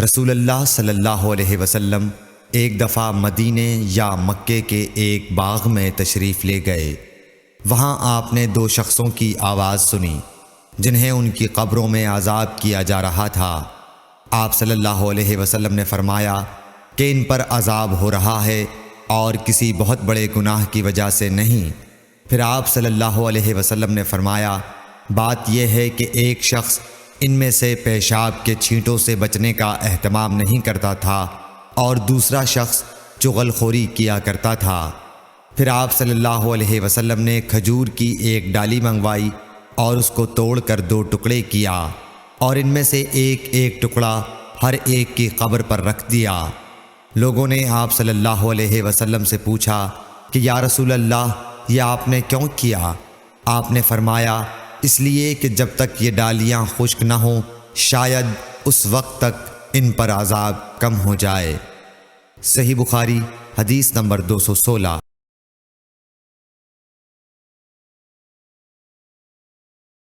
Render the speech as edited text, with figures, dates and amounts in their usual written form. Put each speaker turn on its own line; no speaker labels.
رسول اللہ صلی اللہ علیہ وسلم ایک دفعہ مدینے یا مکے کے ایک باغ میں تشریف لے گئے۔ وہاں آپ نے دو شخصوں کی آواز سنی جنہیں ان کی قبروں میں عذاب کیا جا رہا تھا۔ آپ صلی اللہ علیہ وسلم نے فرمایا کہ ان پر عذاب ہو رہا ہے اور کسی بہت بڑے گناہ کی وجہ سے نہیں۔ پھر آپ صلی اللہ علیہ وسلم نے فرمایا بات یہ ہے کہ ایک شخص ان میں سے پیشاب کے چھینٹوں سے بچنے کا اہتمام نہیں کرتا تھا اور دوسرا شخص چغل خوری کیا کرتا تھا۔ پھر آپ صلی اللہ علیہ وسلم نے کھجور کی ایک ڈالی منگوائی اور اس کو توڑ کر دو ٹکڑے کیا اور ان میں سے ایک ایک ٹکڑا ہر ایک کی قبر پر رکھ دیا۔ لوگوں نے آپ صلی اللہ علیہ وسلم سے پوچھا کہ یا رسول اللہ یہ آپ نے کیوں کیا؟ آپ نے فرمایا اس لیے کہ جب تک یہ ڈالیاں خشک نہ ہوں شاید اس وقت تک ان پر عذاب کم ہو جائے۔ صحیح بخاری حدیث نمبر 216۔